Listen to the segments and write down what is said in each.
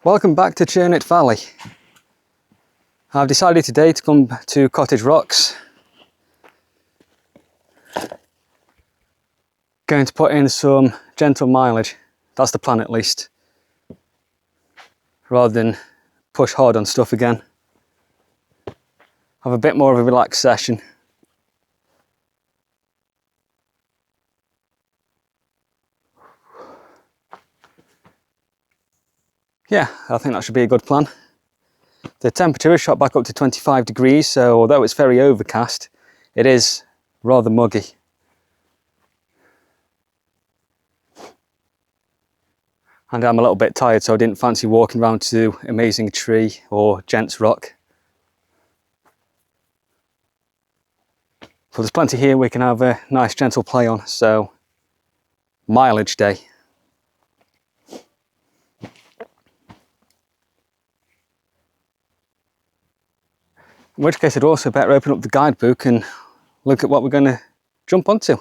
Welcome back to Churnet Valley. I've decided today to come to Cottage Rocks. Going to put in some gentle mileage, that's the plan at least, rather than push hard on stuff again. Have a bit more of a relaxed session. Yeah, I think that should be a good plan. The temperature is shot back up to 25 degrees, so although it's very overcast, it is rather muggy. And I'm a little bit tired, so I didn't fancy walking around to Amazing Tree or Gents Rock. But there's plenty here we can have a nice gentle play on, so mileage day. In which case I'd also better open up the guidebook and look at what we're going to jump onto.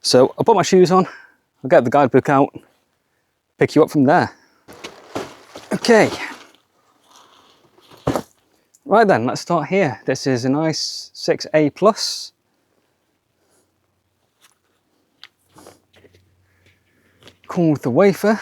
So I'll put my shoes on, I'll get the guidebook out, pick you up from there. Okay. Right then, let's start here. This is a nice 6A plus. Come with the wafer.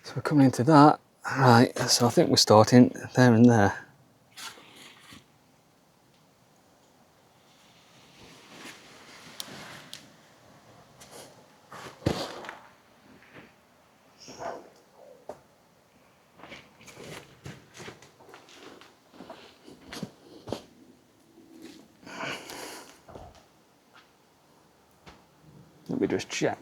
So we're coming into that. Right, so I think we're starting there and there. Let me just check.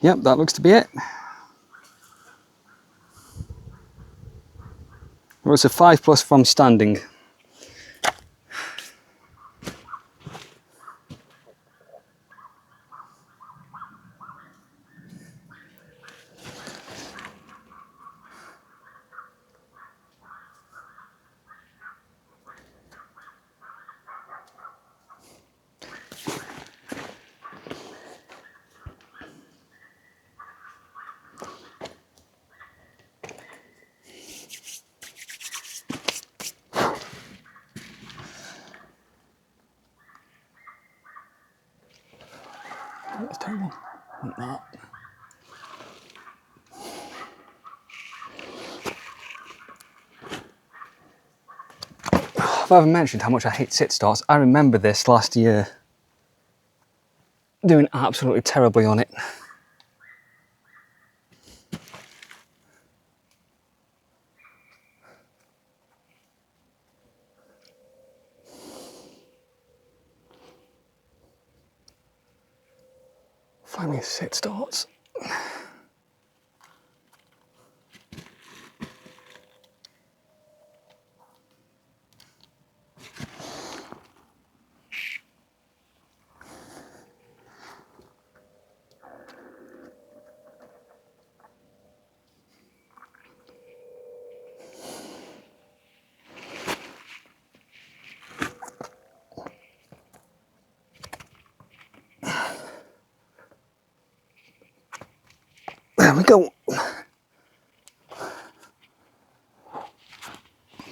Yep, that looks to be it. Well, it's a 5 plus from standing. That's terrible. Like that. If I haven't mentioned how much I hate sit starts, I remember this last year. Doing absolutely terribly on it. Finally sit starts. There we go.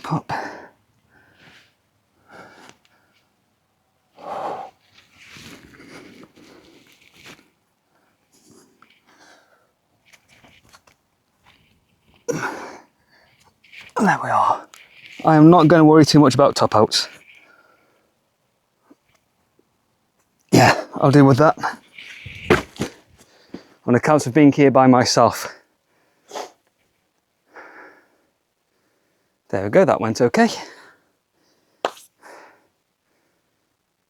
Pop. And there we are. I am not going to worry too much about top outs. Yeah, I'll deal with that. On account of being here by myself. There we go, that went okay.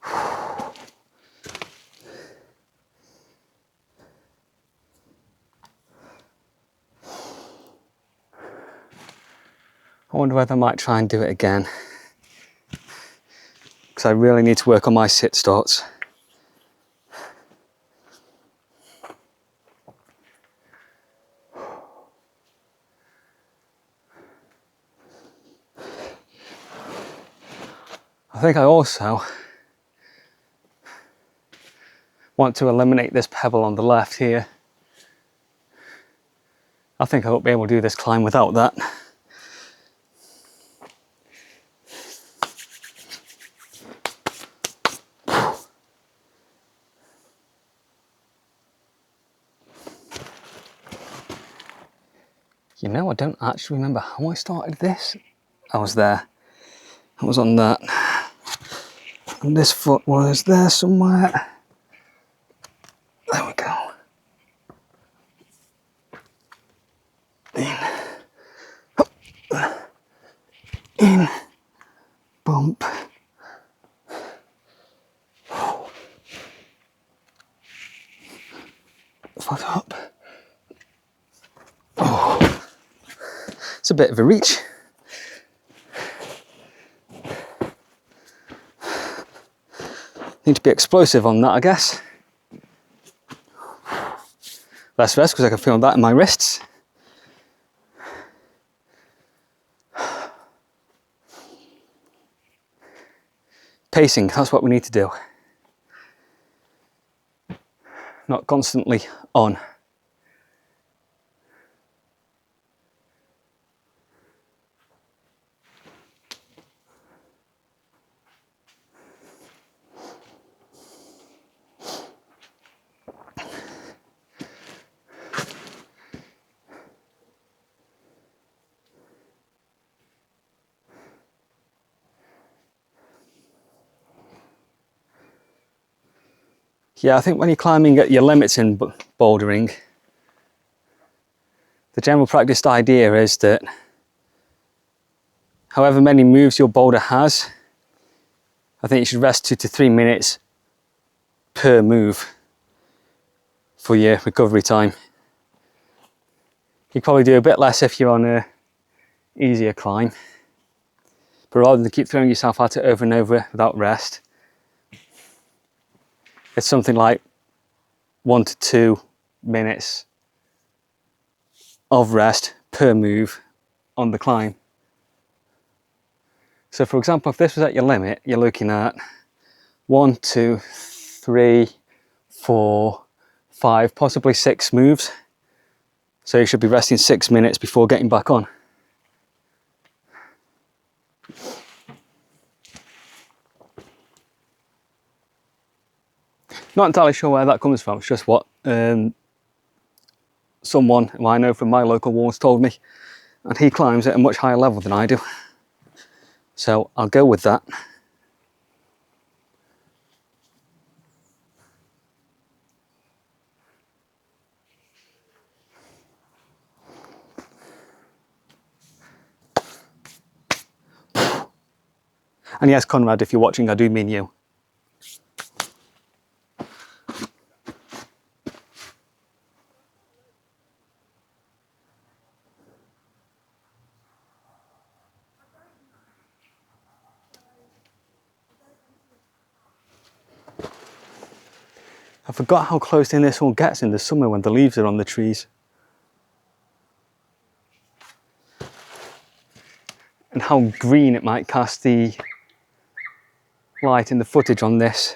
I wonder whether I might try and do it again, because I really need to work on my sit starts. I think I also want to eliminate this pebble on the left here. I think I won't be able to do this climb without that. You know, I don't actually remember how I started this. I was there. I was on that. And this foot was there somewhere. There we go. In. Up. In. Bump. Foot up. Oh. It's a bit of a reach. Need to be explosive on that, I guess. Less rest because I can feel that in my wrists. Pacing, that's what we need to do. Not constantly on. Yeah, I think when you're climbing at your limits in bouldering, the general practiced idea is that however many moves your boulder has, I think you should rest 2 to 3 minutes per move for your recovery time. You probably do a bit less if you're on a easier climb, but rather than keep throwing yourself at it over and over without rest, it's something like 1 to 2 minutes of rest per move on the climb. So for example, if this was at your limit, you're looking at 1, 2, 3, 4, 5, possibly 6 moves. So you should be resting 6 minutes before getting back on. Not entirely sure where that comes from, it's just what someone who I know from my local walls told me, and he climbs at a much higher level than I do. So I'll go with that. And yes, Conrad, if you're watching, I do mean you. I forgot how close in this all gets in the summer when the leaves are on the trees. And how green it might cast the light in the footage on this.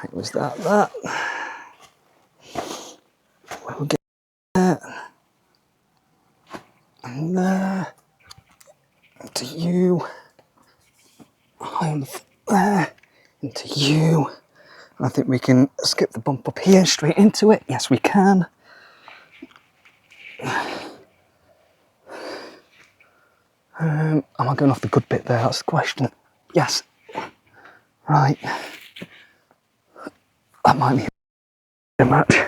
It was that. We'll get that. And there. Into you. High on the there. Into you. I think we can skip the bump up here straight into it. Yes, we can. Am I going off the good bit there? That's the question. Yes. Right. That might be a match.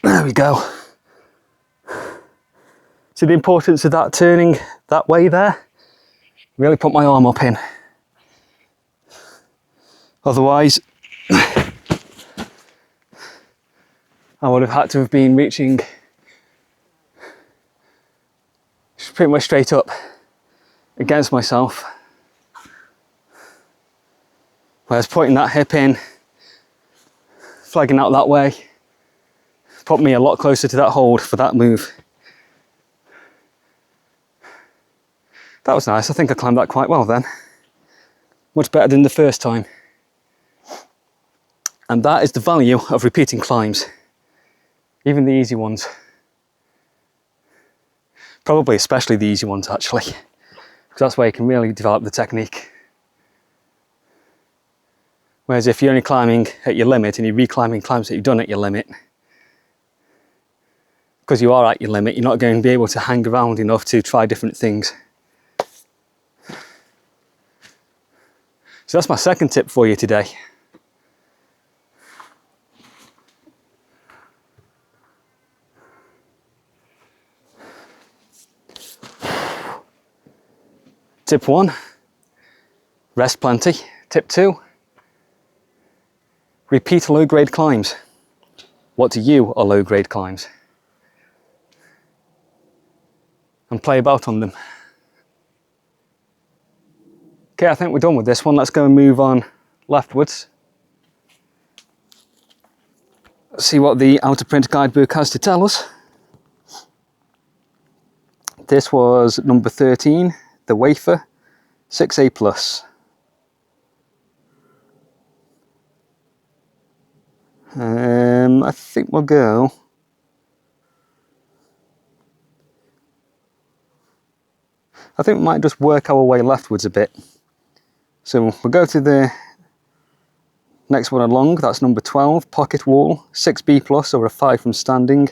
There we go. See the importance of that turning that way there? Really put my arm up in. Otherwise, I would have had to have been reaching pretty much straight up against myself. Whereas pointing that hip in, flagging out that way, put me a lot closer to that hold for that move. That was nice. I think I climbed that quite well then. Much better than the first time. And that is the value of repeating climbs. Even the easy ones. Probably especially the easy ones actually. Because that's where you can really develop the technique. Whereas if you're only climbing at your limit and you're reclimbing climbs that you've done at your limit, because you are at your limit, you're not going to be able to hang around enough to try different things. So that's my second tip for you today. Tip 1, rest plenty. Tip 2, repeat low-grade climbs. What to you are low-grade climbs? And play about on them. Okay, I think we're done with this one. Let's go and move on leftwards. Let's see what the outer print guidebook has to tell us. This was number 13, the Wafer 6A Plus. I think we'll go. I think we might just work our way leftwards a bit. So we'll go to the next one along, that's number 12, Pocket Wall, 6B Plus, or a 5 from standing.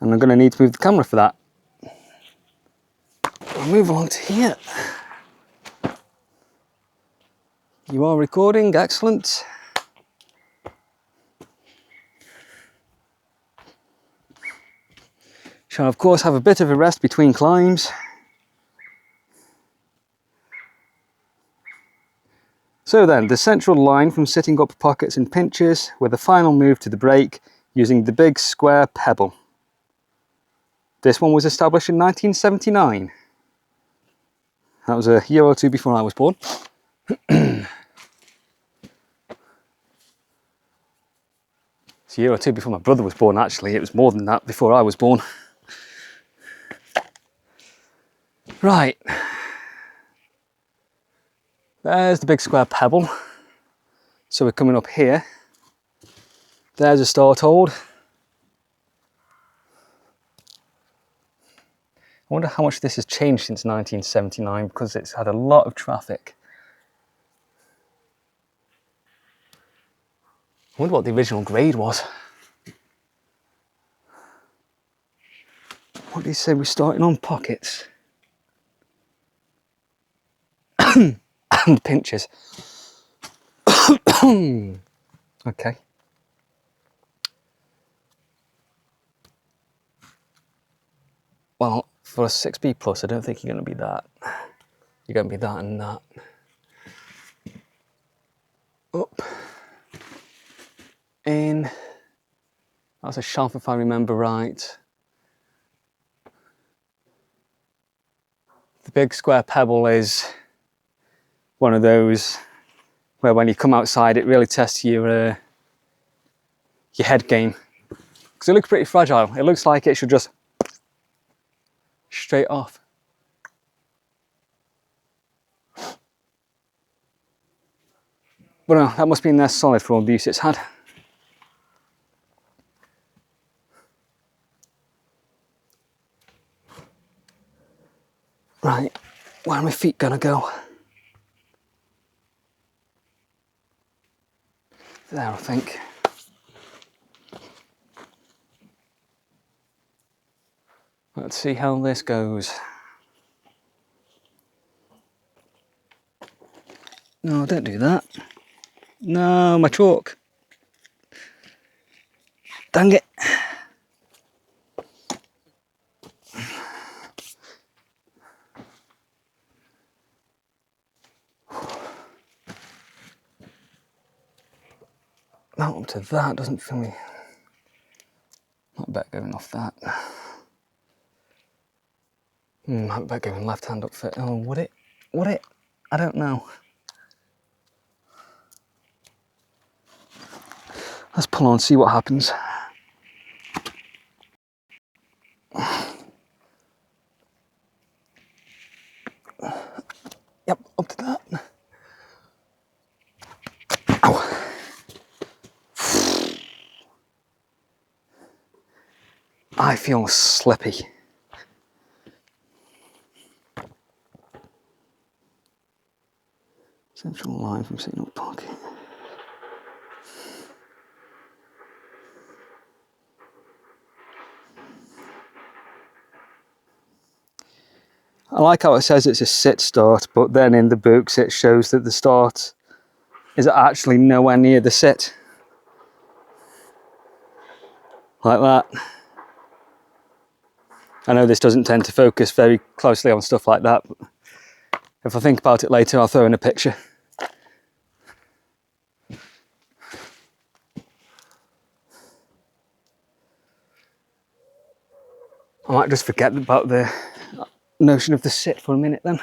And I'm going to need to move the camera for that. I'll move along to here. You are recording, excellent. Shall of course have a bit of a rest between climbs. So then, the central line from sitting up pockets and pinches with a final move to the break using the big square pebble. This one was established in 1979. That was a year or two before I was born. It's a year or two before my brother was born actually, it was more than that before I was born. Right. There's the big square pebble. So we're coming up here. There's a start hold. I wonder how much this has changed since 1979 because it's had a lot of traffic. I wonder what the original grade was. What did he say we're starting on? Pockets. And pinches. Okay. Well, for a 6B plus, I don't think you're going to be that. You're going to be that and that. Up. In. That's a shelf if I remember right. The big square pebble is one of those where when you come outside it really tests your head game. Because it looks pretty fragile. It looks like it should just straight off. But no, that must be in there solid for all the use it's had. Right, where are my feet gonna go? There, I think. Let's see how this goes. No, don't do that. No, my chalk. Dang it. Not up to that, doesn't feel me. Not better going off that. Might be better going left hand up fit. Oh, would it? Would it? I don't know. Let's pull on, see what happens. Yep, up to that. Ow. I feel slippy. Central line from signal pocket. I like how it says it's a sit start, but then in the books it shows that the start is actually nowhere near the sit. Like that. I know this doesn't tend to focus very closely on stuff like that, but if I think about it later, I'll throw in a picture. I might just forget about the notion of the sit for a minute then.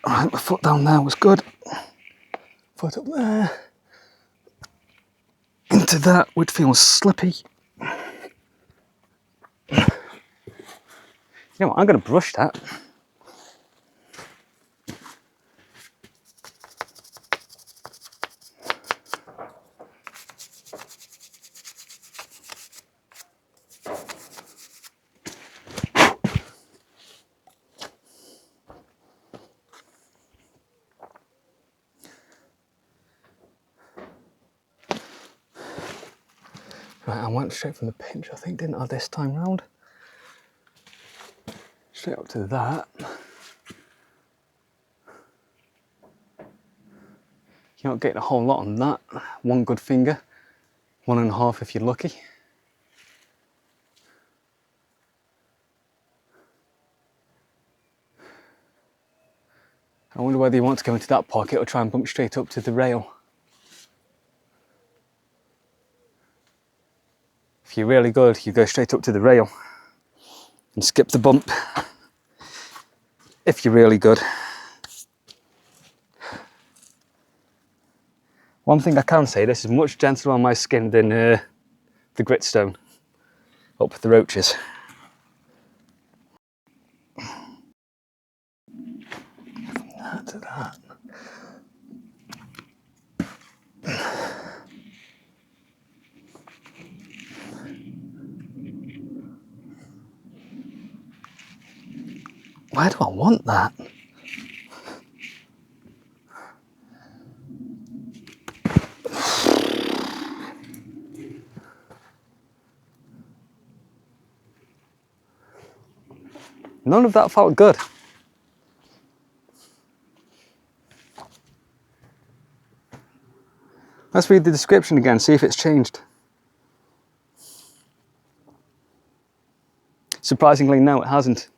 Alright, my foot down there was good. Foot up there. Into that, which feels slippy. You know what, I'm going to brush that. Right, I went straight from the pinch, I think, didn't I, this time round? Straight up to that. You're not getting a whole lot on that. One good finger, 1.5 if you're lucky. I wonder whether you want to go into that pocket or try and bump straight up to the rail. If you're really good, you go straight up to the rail and skip the bump. If you're really good. One thing I can say, this is much gentler on my skin than the gritstone up the roaches. From that to that. Where do I want that? None of that felt good. Let's read the description again, see if it's changed. Surprisingly, no, it hasn't.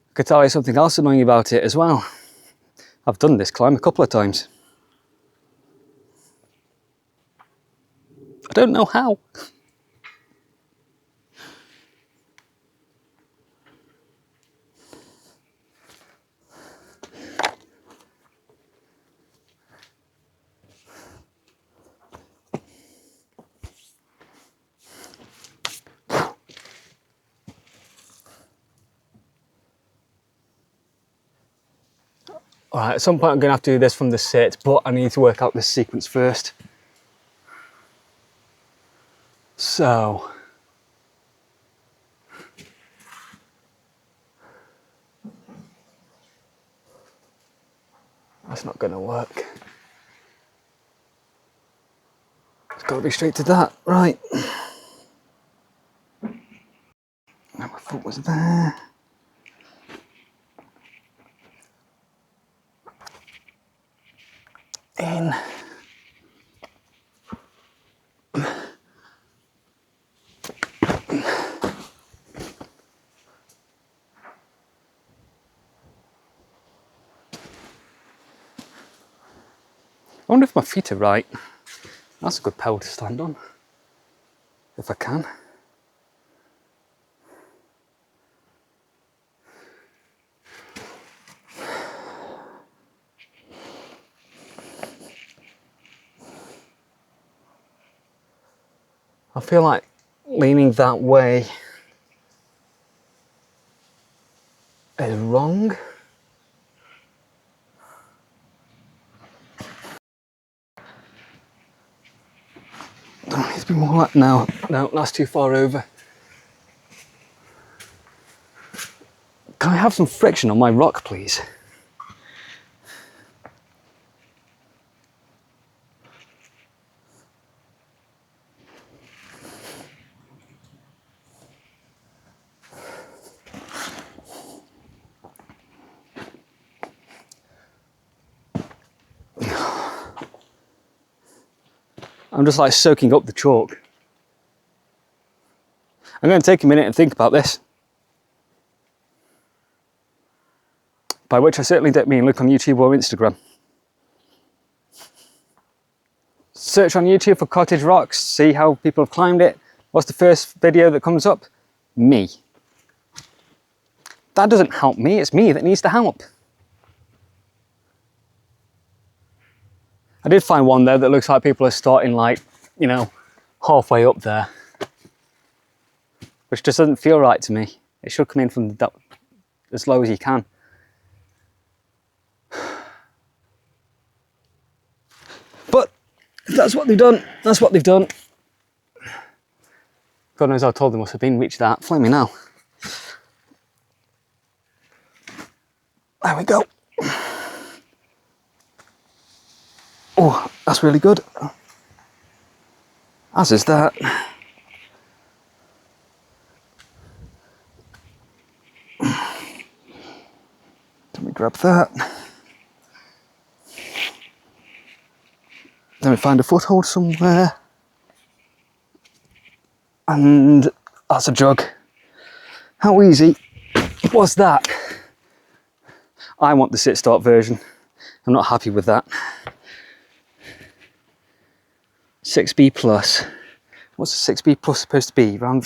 I could tell you something else annoying about it as well. I've done this climb a couple of times. I don't know how. Alright, at some point I'm going to have to do this from the sit, but I need to work out this sequence first. So... that's not going to work. It's got to be straight to that, right. Now my foot was there. In. wonder if my feet are right. That's a good pole to stand on, if I can. I feel like leaning that way is wrong. Don't need to be more like, no, that's too far over. Can I have some friction on my rock, please? I'm just like soaking up the chalk. I'm going to take a minute and think about this. By which I certainly don't mean look on YouTube or Instagram. Search on YouTube for cottage rocks, see how people have climbed it. What's the first video that comes up? Me. That doesn't help me, it's me that needs to help. I did find one there that looks like people are starting like, you know, halfway up there. Which just doesn't feel right to me. It should come in from as low as you can. But if that's what they've done, that's what they've done. God knows how tall they must have been, reach that. Flame me now. There we go. Oh, that's really good. As is that. Let me grab that. Then we find a foothold somewhere. And that's a jug. How easy was that? I want the sit-start version. I'm not happy with that. 6B plus. What's a 6B plus supposed to be? Around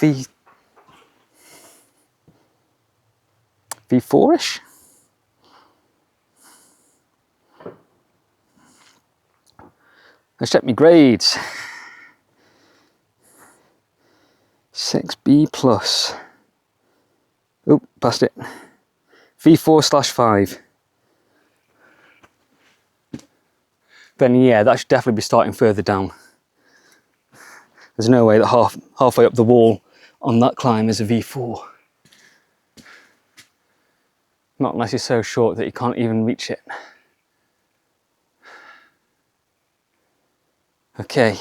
V4-ish? Let's check my grades. 6B plus. Oh, passed it. V4/5. Then yeah, that should definitely be starting further down. There's no way that halfway up the wall on that climb is a V4. Not unless you're so short that you can't even reach it. Okay.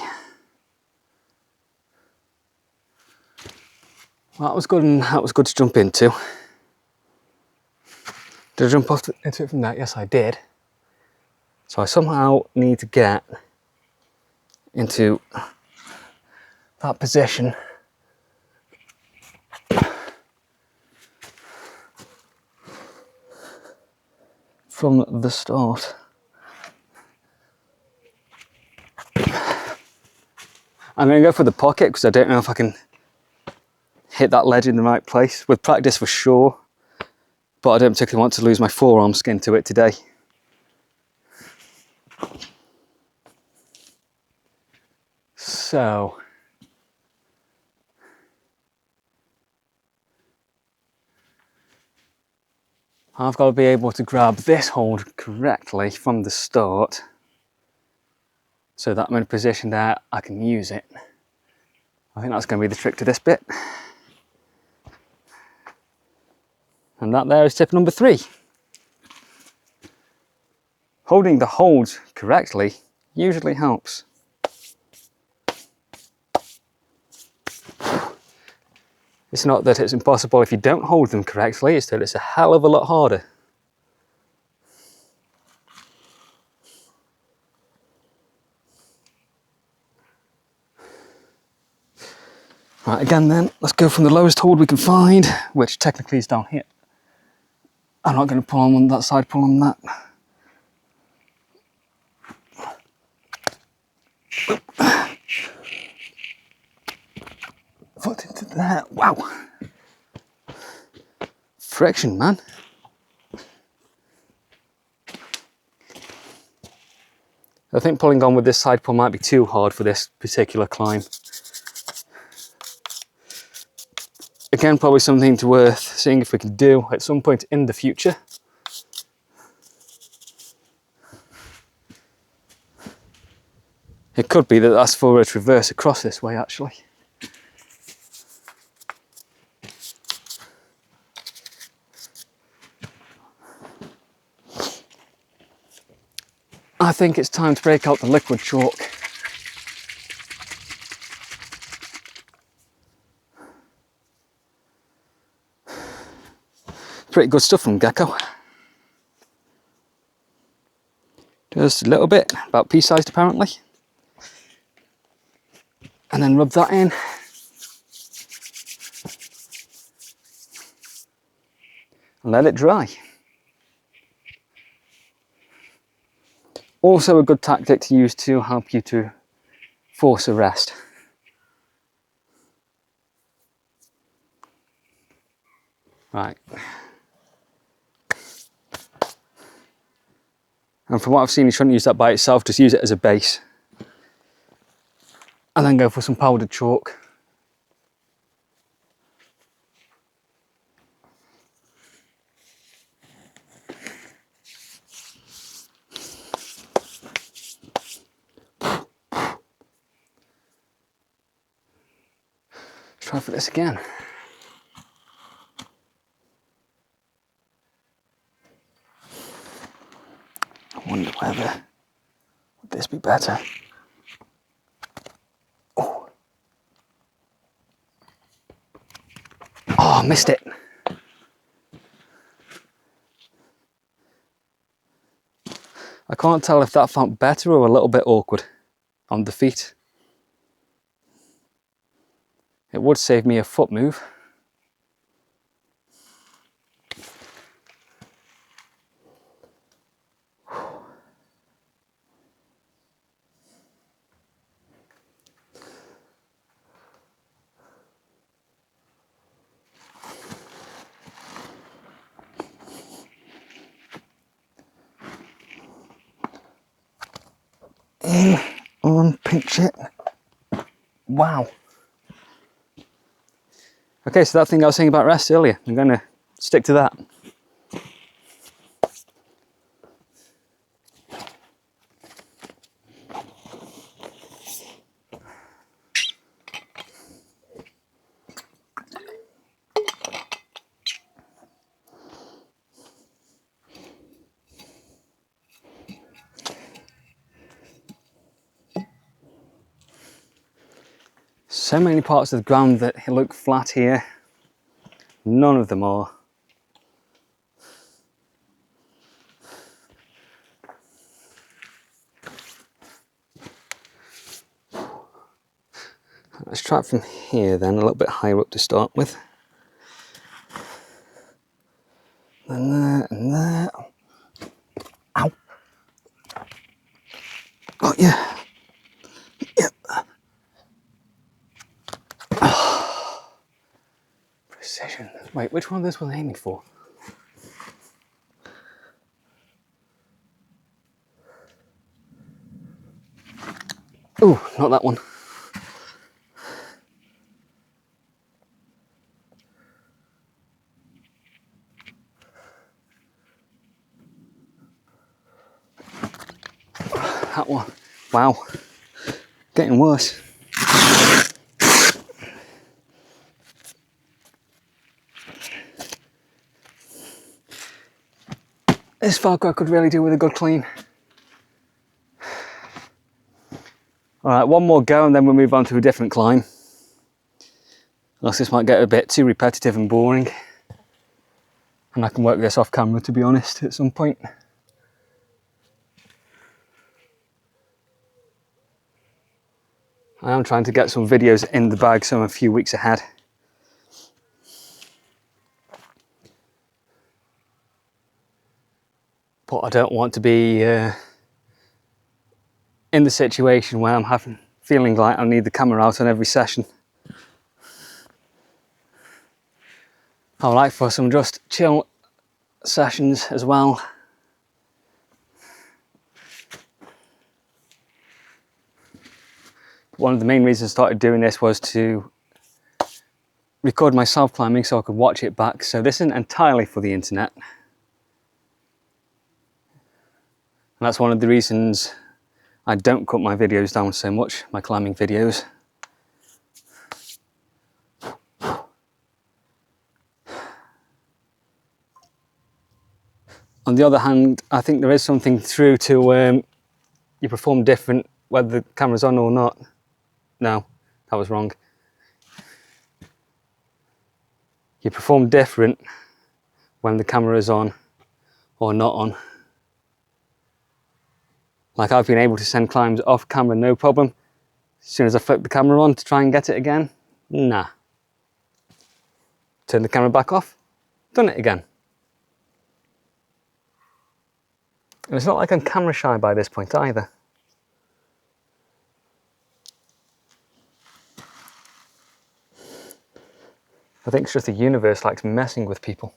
Well, that was good, and that was good to jump into. Did I jump into it from that? Yes, I did. So I somehow need to get into that position from the start. I'm going to go for the pocket because I don't know if I can hit that ledge in the right place. With practice for sure, but I don't particularly want to lose my forearm skin to it today. So I've got to be able to grab this hold correctly from the start so that I'm in a position that I can use it. I think that's going to be the trick to this bit. And that there is tip number 3. Holding the hold correctly usually helps. It's not that it's impossible if you don't hold them correctly, it's that it's a hell of a lot harder. Right, again then, let's go from the lowest hold we can find, which technically is down here. I'm not going to pull on that side, pull on that. Foot into there. Wow. Friction, man. I think pulling on with this side pull might be too hard for this particular climb. Again, probably something worth seeing if we can do at some point in the future. It could be that that's for a traverse across this way, actually. I think it's time to break out the liquid chalk. Pretty good stuff from Gecko. Just a little bit, about pea-sized apparently. And then rub that in. And let it dry. Also a good tactic to use to help you to force a rest. Right. And from what I've seen, you shouldn't use that by itself, just use it as a base. And then go for some powdered chalk. Let's try for this again. I wonder whether, would this be better? Oh, I missed it. I can't tell if that felt better or a little bit awkward on the feet. It would save me a foot move. In, on, pinch it. Wow. Okay, so that thing I was saying about rest earlier, I'm going to stick to that. So many parts of the ground that look flat here, none of them are. Let's try it from here then, a little bit higher up to start with. And there, and there. Ow! Oh yeah. Yep. Oh. Precision. Wait, which one of those was I aiming for? Ooh, not that one. That one. Wow. Getting worse. This Falco I could really do with a good clean. Alright, one more go and then we'll move on to a different climb. Unless this might get a bit too repetitive and boring. And I can work this off camera, to be honest, at some point. I am trying to get some videos in the bag, so I'm a few weeks ahead. But I don't want to be in the situation where I'm feeling like I need the camera out on every session. I would like for some just chill sessions as well. One of the main reasons I started doing this was to record myself climbing so I could watch it back. So this isn't entirely for the internet. And that's one of the reasons I don't cut my videos down so much, my climbing videos. On the other hand, I think there is something true to you perform different whether the camera's on or not. No, that was wrong. You perform different when the camera is on or not on. Like I've been able to send climbs off camera no problem. As soon as I flip the camera on to try and get it again, nah. Turn the camera back off, done it again. And it's not like I'm camera shy by this point either. I think it's just the universe likes messing with people.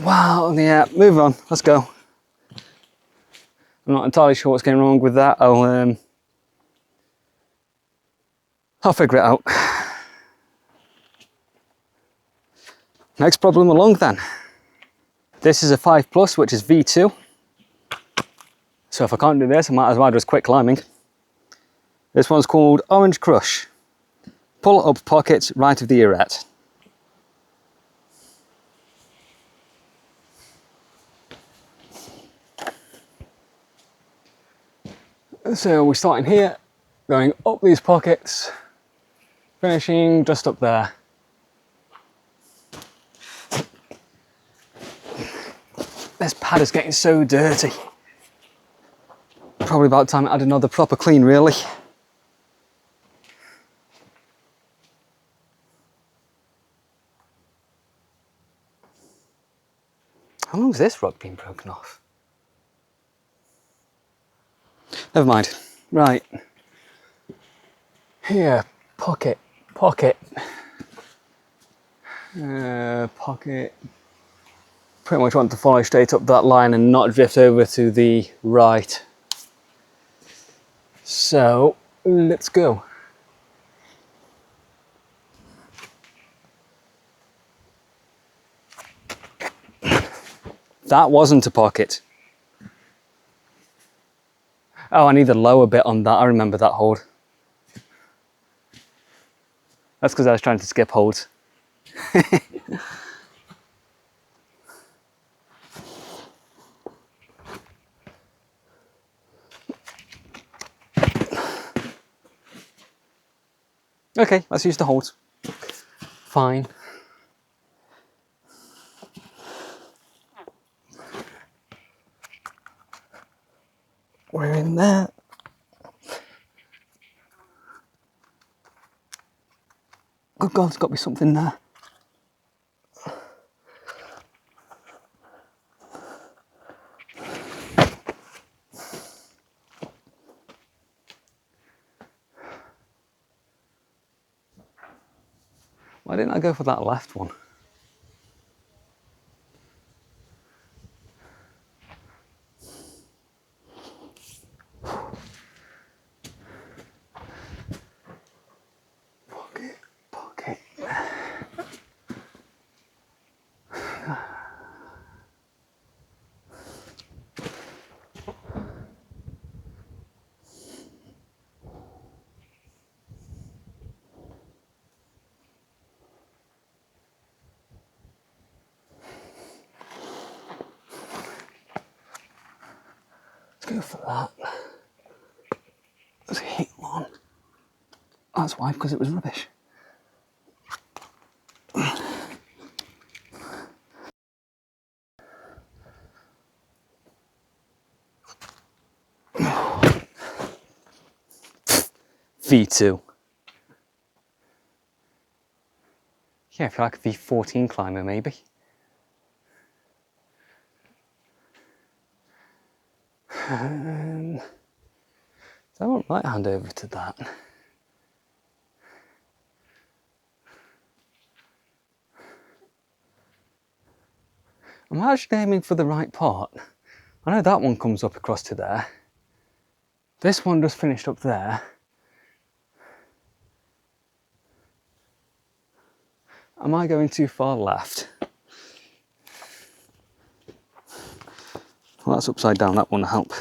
Wow, yeah, move on, let's go. I'm not entirely sure what's going wrong with that. I'll figure it out. Next problem along then. This is a 5+, which is V2. So if I can't do this, I might as well just quit climbing. This one's called Orange Crush. Pull up pocket right of the earette. So we're starting here, going up these pockets, finishing just up there. This pad is getting so dirty. Probably about time I had another proper clean, really. How long has this rock been broken off? Never mind. Right. Here, pocket, pocket. Pocket. Pretty much want to follow straight up that line and not drift over to the right. So, let's go. That wasn't a pocket. Oh, I need the lower bit on that. I remember that hold. That's because I was trying to skip holds. Okay, let's use the holds. Fine. We're in there. Good God, there's got to be something there. Why didn't I go for that left one? Pocket, pocket. Go for that. Let's hit one. That's why, because it was rubbish. V2. Yeah, if you're like a V14 climber maybe. So I might hand over to that. I'm actually aiming for the right part. I know that one comes up across to there. This one just finished up there. Am I going too far left? Well, that's upside down, that won't help.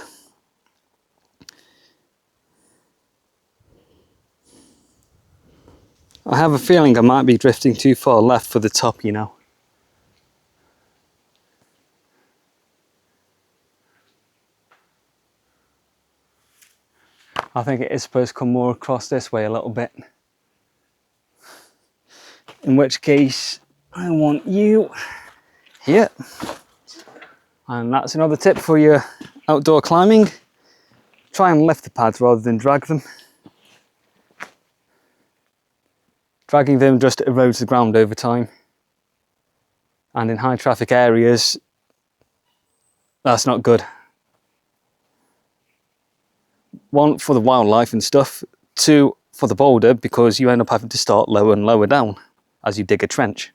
I have a feeling I might be drifting too far left for the top, you know. I think it is supposed to come more across this way a little bit. In which case, I want you here. And that's another tip for your outdoor climbing. Try and lift the pads rather than drag them. Dragging them just erodes the ground over time. And in high traffic areas, that's not good. One, for the wildlife and stuff. Two, for the boulder, because you end up having to start lower and lower down as you dig a trench.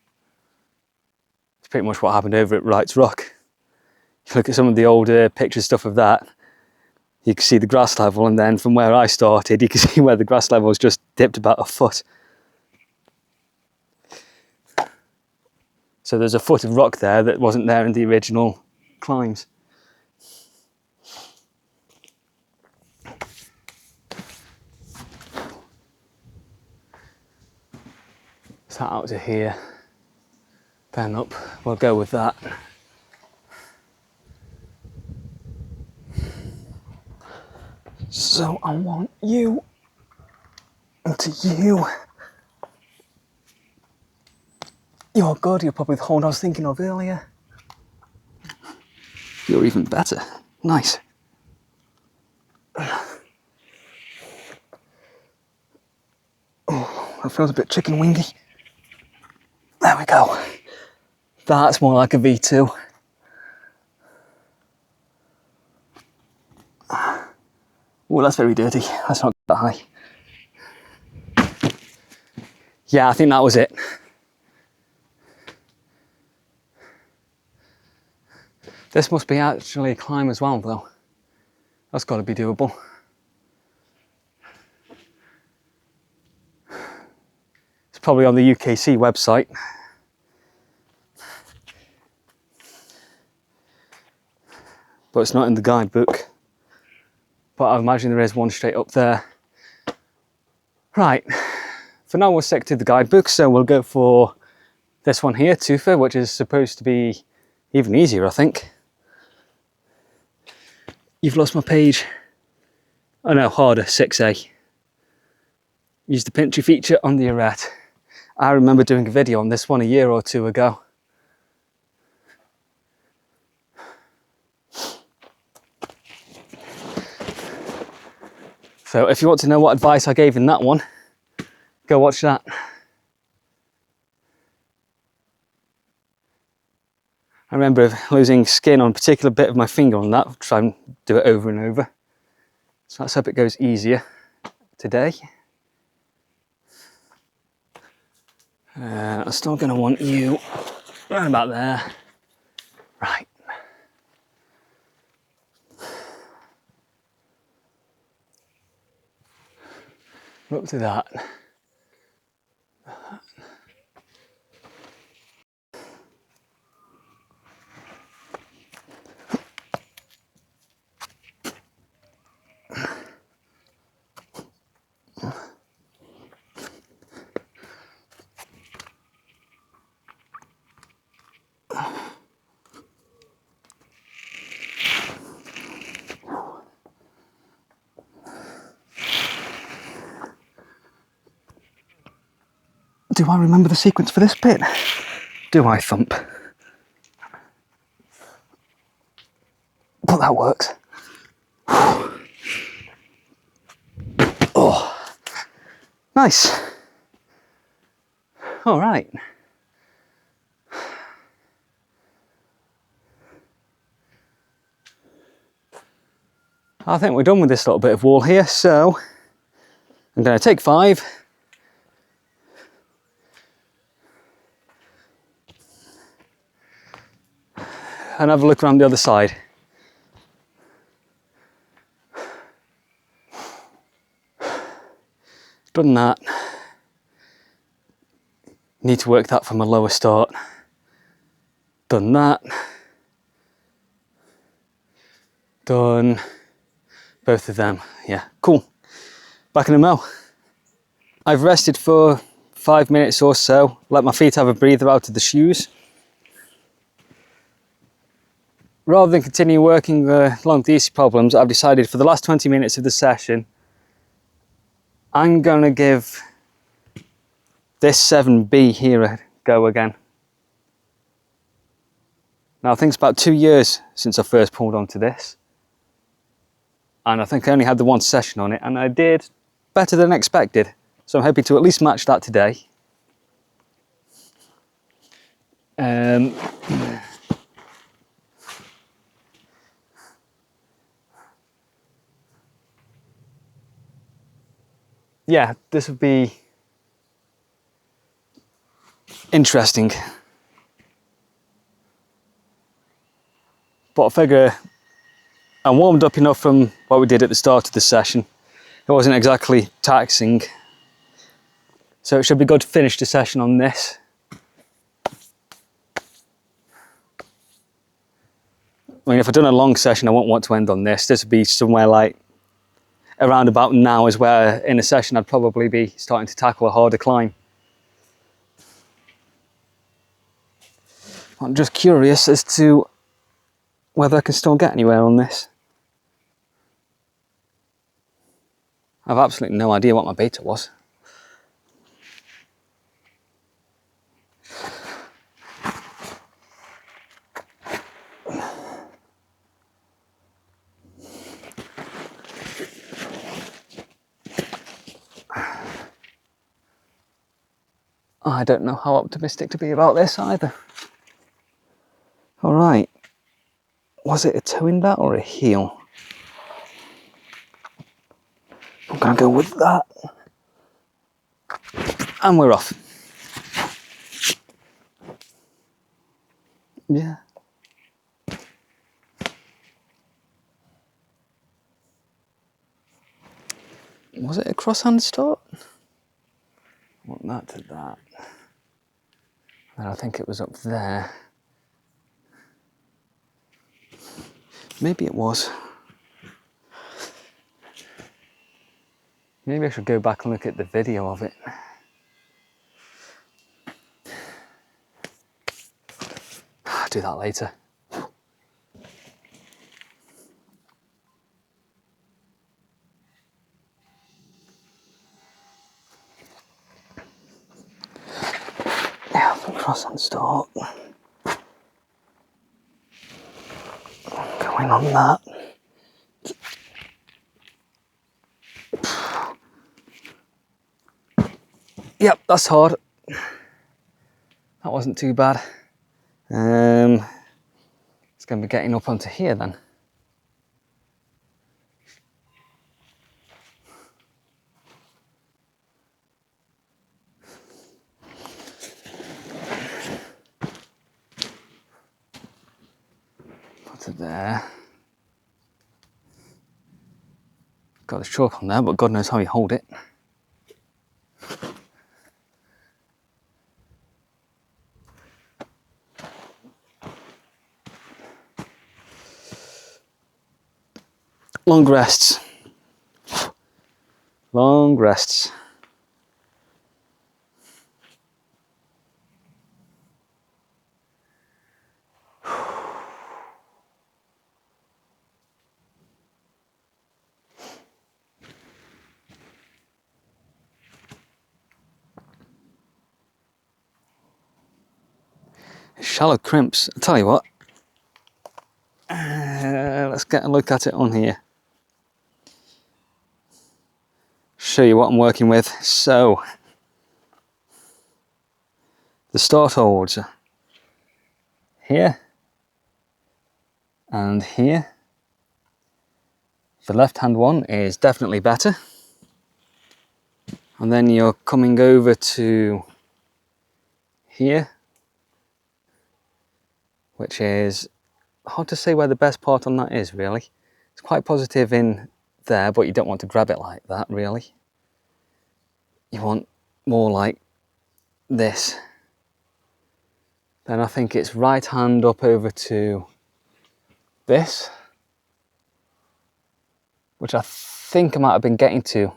It's pretty much what happened over at Wright's Rock. You look at some of the older pictures, stuff of that, you can see the grass level, and then from where I started, you can see where the grass level has just dipped about a foot. So there's a foot of rock there that wasn't there in the original climbs. So out to here, then up, we'll go with that. So I want you into you. You're good, you're probably the one I was thinking of earlier. You're even better. Nice. Oh, that feels a bit chicken wingy. There we go. That's more like a V2. Oh, that's very dirty. That's not that high. Yeah, I think that was it. This must be actually a climb as well, though. That's got to be doable. It's probably on the UKC website. But it's not in the guidebook. But I imagine there is one straight up there. Right, for now we'll stick to the guidebook, so we'll go for this one here, Tufa, which is supposed to be even easier, I think. You've lost my page. Oh no, harder, 6A. Use the pinchy feature on the arete. I remember doing a video on this one a year or two ago. So if you want to know what advice I gave in that one, go watch that. I remember losing skin on a particular bit of my finger on that, try and do it over and over. So let's hope it goes easier today. I'm still going to want you right about there. Right. Up to that. Do I remember the sequence for this bit? Do I, Thump? But that works. Oh, nice. All right. I think we're done with this little bit of wall here, so I'm going to take 5. And have a look around the other side. Done that. Need to work that from a lower start. Done that. Done both of them. Yeah, cool. Back in a mo. I've rested for 5 minutes or so. Let my feet have a breather out of the shoes. Rather than continue working along these problems, I've decided for the last 20 minutes of the session, I'm going to give this 7B here a go again. Now I think it's about 2 years since I first pulled onto this. And I think I only had the one session on it, and I did better than expected. So I'm hoping to at least match that today. Yeah, this would be interesting. But I figure I warmed up enough from what we did at the start of the session. It wasn't exactly taxing. So it should be good to finish the session on this. I mean, if I'd done a long session, I wouldn't want to end on this. This would be somewhere like around about now is where in a session I'd probably be starting to tackle a harder climb. I'm just curious as to whether I can still get anywhere on this. I've absolutely no idea what my beta was. I don't know how optimistic to be about this either. All right, was it a toe in that or a heel? I'm gonna go with that. And we're off. Yeah. Was it a cross-hand start? Want that to that. And I think it was up there. Maybe it was. Maybe I should go back and look at the video of it. I'll do that later. Yeah, cross and start. Going on that. Yep, that's hard. That wasn't too bad. It's going to be getting up onto here then. Put it there. Got the chalk on there, but God knows how you hold it. Long rests. Long rests. Shallow crimps. I'll tell you what. Let's get a look at it on here. Show you what I'm working with. So, the start holds here and here, The left hand one is definitely better. And then you're coming over to here, which is hard to say where the best part on that is really. It's quite positive in there, but you don't want to grab it like that really. You want more like this. Then I think it's right hand up over to this, which I think I might have been getting to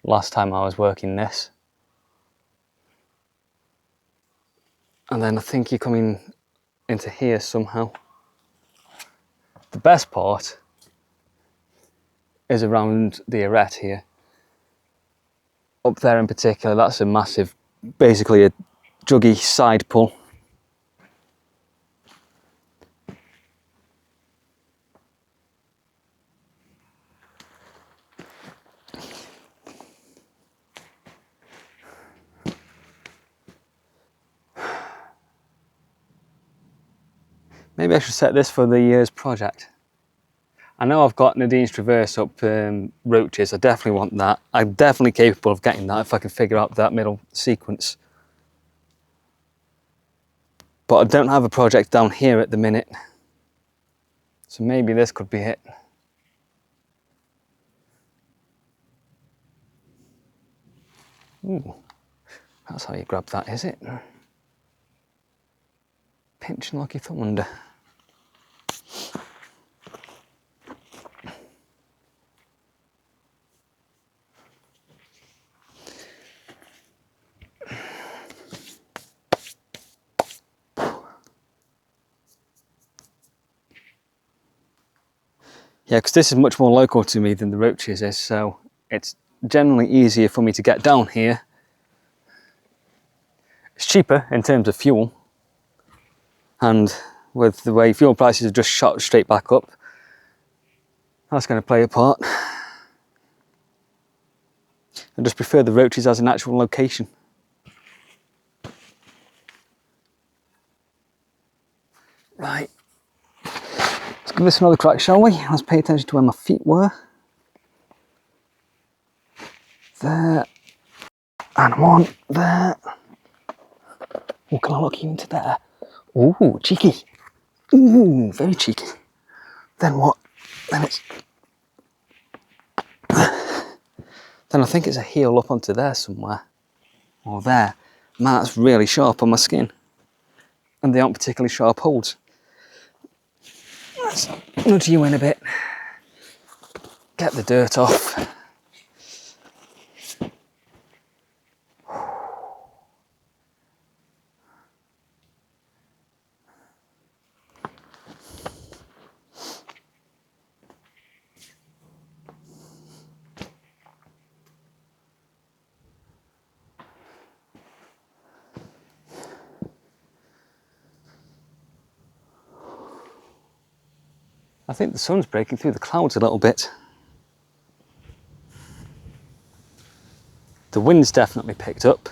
last time I was working this. And then I think you're coming into here somehow. The best part is around the arete here. Up there in particular, that's a massive, basically a juggy side pull. Maybe I should set this for the year's project. I know I've got Nadine's Traverse up roaches, I definitely want that. I'm definitely capable of getting that if I can figure out that middle sequence. But I don't have a project down here at the minute. So maybe this could be it. Ooh, that's how you grab that, is it? Pinch and lock your thumb under. Yeah, because this is much more local to me than the roaches is, so it's generally easier for me to get down here. It's cheaper in terms of fuel, and with the way fuel prices have just shot straight back up, that's going to play a part. I just prefer the roaches as an actual location. Right, let's give this another crack, shall we? Let's pay attention to where my feet were. There, and I'm on there. Oh, can I lock you into there? Ooh, cheeky. Ooh, very cheeky. Then what? Then it's... Then I think it's a heel up onto there somewhere. Or there. Man, that's really sharp on my skin. And they aren't particularly sharp holds. Let's nudge you in a bit. Get the dirt off. I think the sun's breaking through the clouds a little bit. The wind's definitely picked up.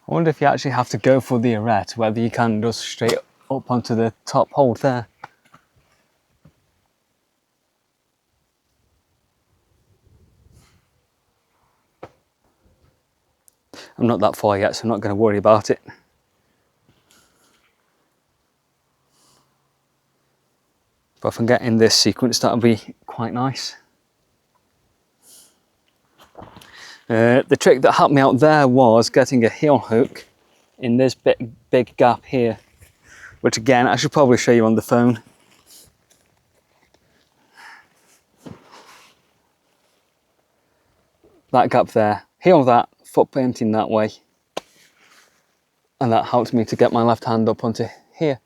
I wonder if you actually have to go for the arete, whether you can just straight up onto the top hold there. I'm not that far yet, so I'm not going to worry about it. But if I can get in this sequence, that'll be quite nice. The trick that helped me out there was getting a heel hook in this big gap here, which again, I should probably show you on the phone. That gap there, heel that, foot painting that way. And that helped me to get my left hand up onto here.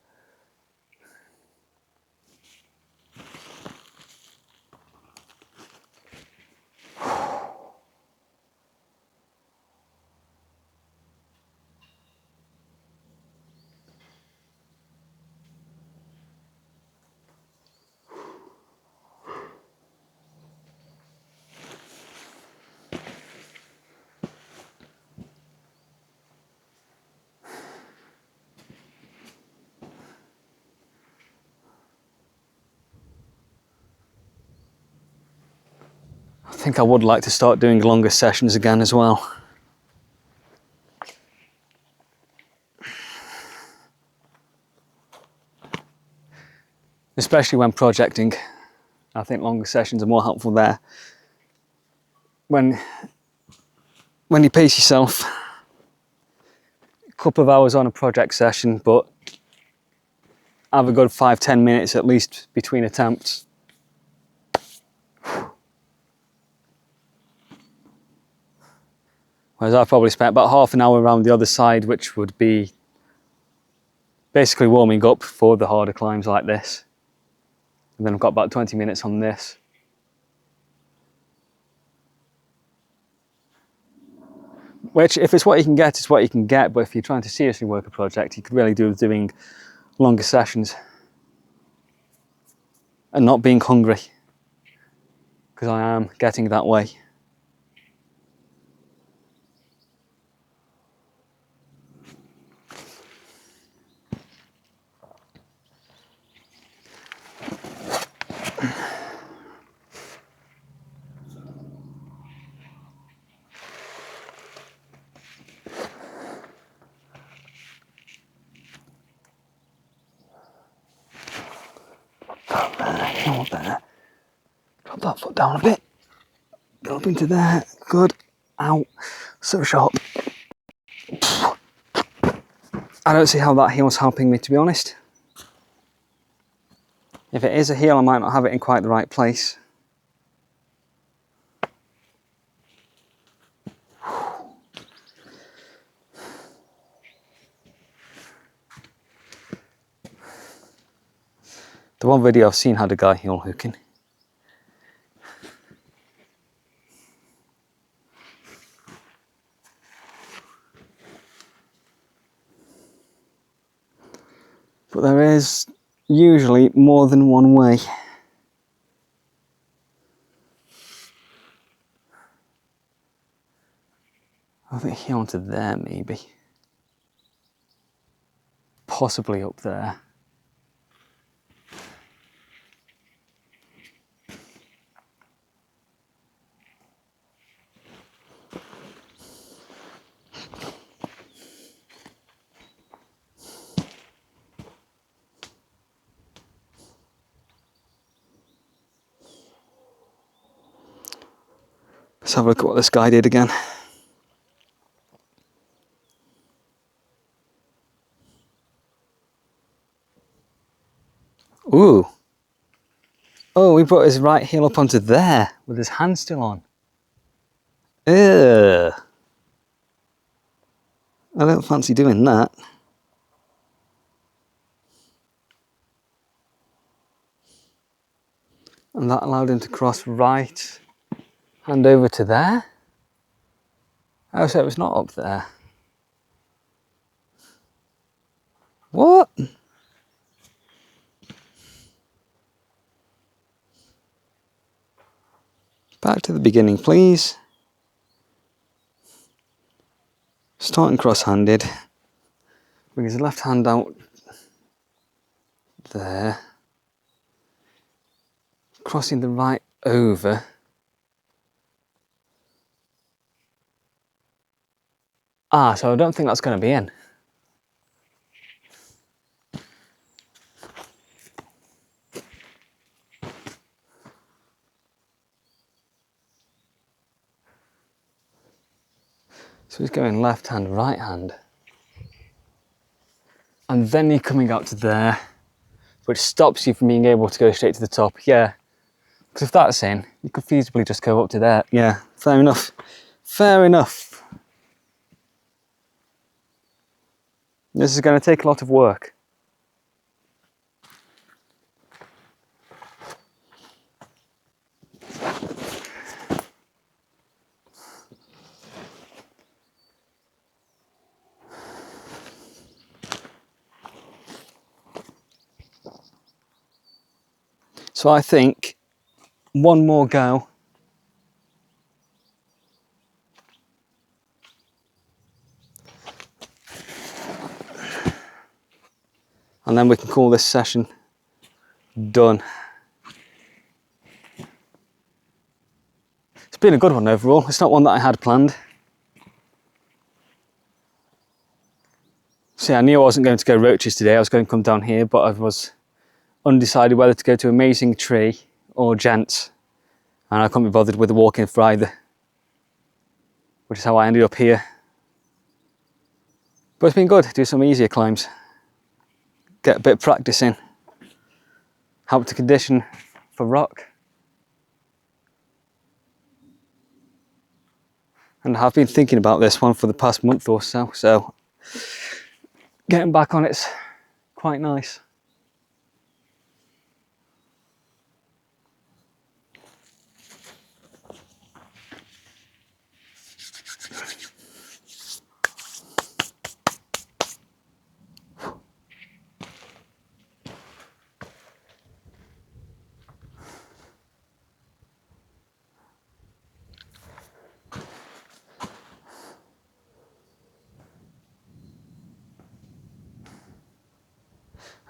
think I would like to start doing longer sessions again as well. Especially when projecting. I think longer sessions are more helpful there. When you pace yourself, a couple of hours on a project session, but have a good 5-10 minutes at least between attempts. Whereas I've probably spent about half an hour around the other side, which would be basically warming up for the harder climbs like this. And then I've got about 20 minutes on this. Which, if it's what you can get, it's what you can get. But if you're trying to seriously work a project, you could really do with doing longer sessions. And not being hungry. Because I am getting that way. Not there. Drop that foot down a bit. Go up into there. Good. Ow. So sharp. I don't see how that heel's helping me, to be honest. If it is a heel, I might not have it in quite the right place. The one video I've seen had a guy heel hooking. But there is usually more than one way. I think heel onto there maybe. Possibly up there. Let's have a look at what this guy did again. Ooh. Oh, he brought his right heel up onto there with his hand still on. Ugh. I don't fancy doing that. And that allowed him to cross right hand over to there. Oh, so it was not up there. What? Back to the beginning, please. Starting cross-handed. Bring his left hand out there. Crossing the right over. Ah, so I don't think that's going to be in. So he's going left hand, right hand. And then you're coming out to there, which stops you from being able to go straight to the top. Yeah, because if that's in, you could feasibly just go up to there. Yeah, fair enough. Fair enough. This is going to take a lot of work. So I think one more go. And then we can call this session done. been a good one overall. It's not one that I had planned. See, I knew I wasn't going to go roaches today. I was going to come down here, but I was undecided whether to go to Amazing Tree or Gents. And I couldn't be bothered with the walking for either. Which is how I ended up here. But it's been good. Do some easier climbs. Get a bit of practice in. Help to condition for rock. And I've been thinking about this one for the past month or so. So getting back on it's quite nice.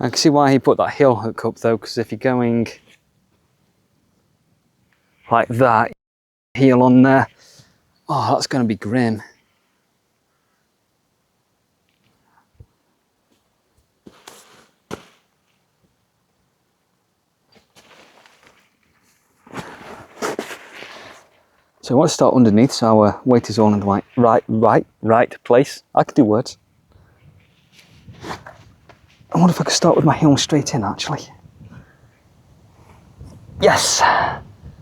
I can see why he put that heel hook up though, because if you're going like that, heel on there, oh, that's going to be grim. So I want to start underneath, so our weight is all in the right place. I can do words. I wonder if I could start with my heel straight in, actually. Yes!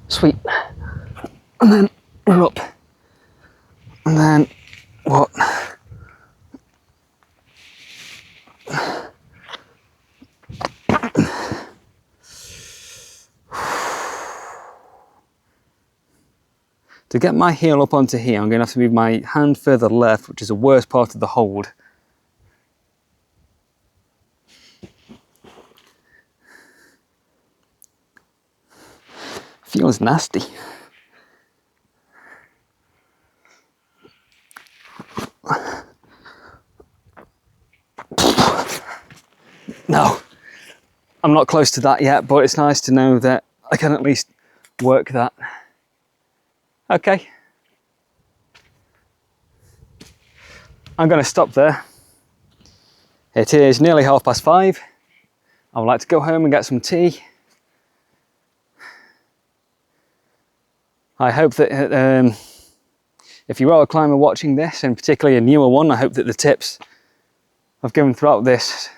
Sweet. And then we're up. And then what? To get my heel up onto here, I'm going to have to move my hand further left, which is the worst part of the hold. Feels nasty. No, I'm not close to that yet, but it's nice to know that I can at least work that. Okay. I'm going to stop there. It is nearly 5:30. I would like to go home and get some tea. I hope that if you are a climber watching this, and particularly a newer one, I hope that the tips I've given throughout this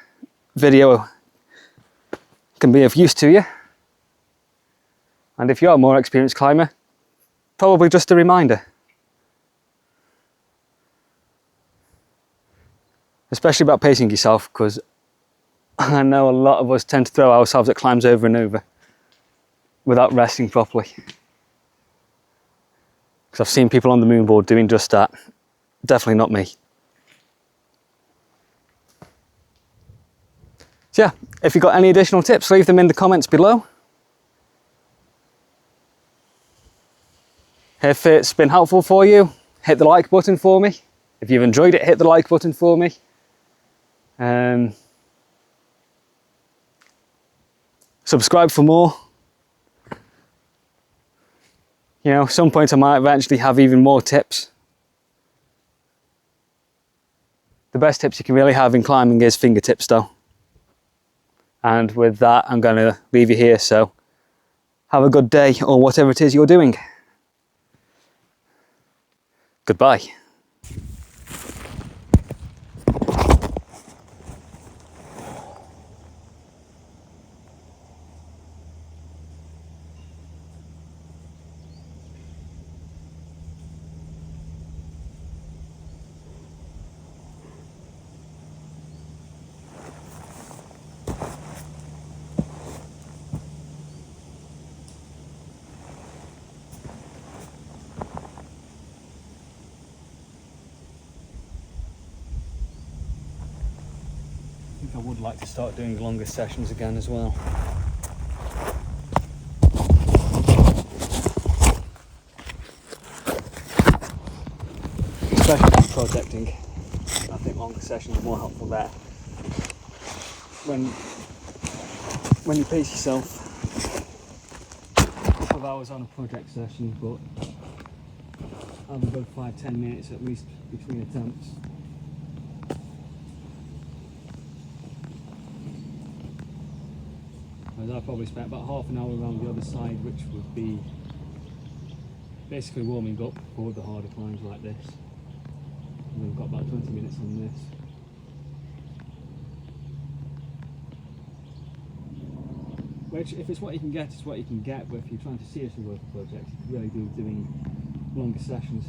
video can be of use to you. And if you are a more experienced climber, probably just a reminder. Especially about pacing yourself, because I know a lot of us tend to throw ourselves at climbs over and over without resting properly. Because I've seen people on the MoonBoard doing just that. Definitely not me. So yeah, if you've got any additional tips, leave them in the comments below. If it's been helpful for you, hit the like button for me. If you've enjoyed it, hit the like button for me. Subscribe for more. You know, at some point I might eventually have even more tips. The best tips you can really have in climbing is fingertips though. And with that, I'm going to leave you here, so have a good day or whatever it is you're doing. Goodbye. I think I would like to start doing longer sessions again as well. Especially for projecting. I think longer sessions are more helpful there. When you pace yourself a couple of hours on a project session, but have a good 5-10 minutes at least between attempts. Whereas I probably spent about half an hour around the other side, which would be basically warming up for the harder climbs like this. And then we've got about 20 minutes on this. Which, if it's what you can get, it's what you can get, but if you're trying to seriously work a project, you could really do doing longer sessions.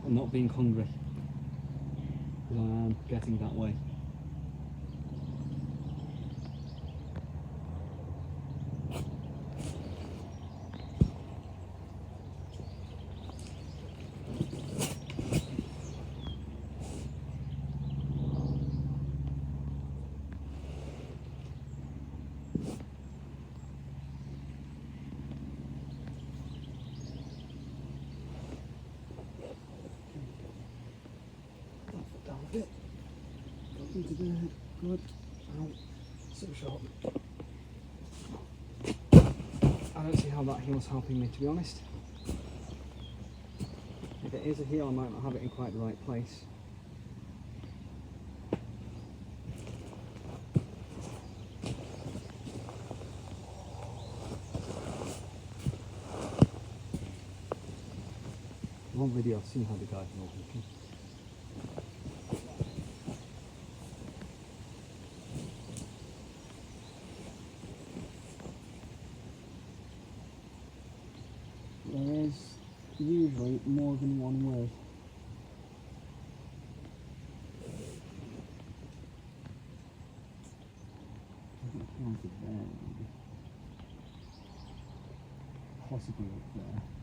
And not being hungry. Because I am getting that way. Bit. Got into there, good. Ow, so sharp. I don't see how that heel's helping me, to be honest. If it is a heel, I might not have it in quite the right place. One video I've seen how the guy can open it. There is usually more than one way. Possibly up there.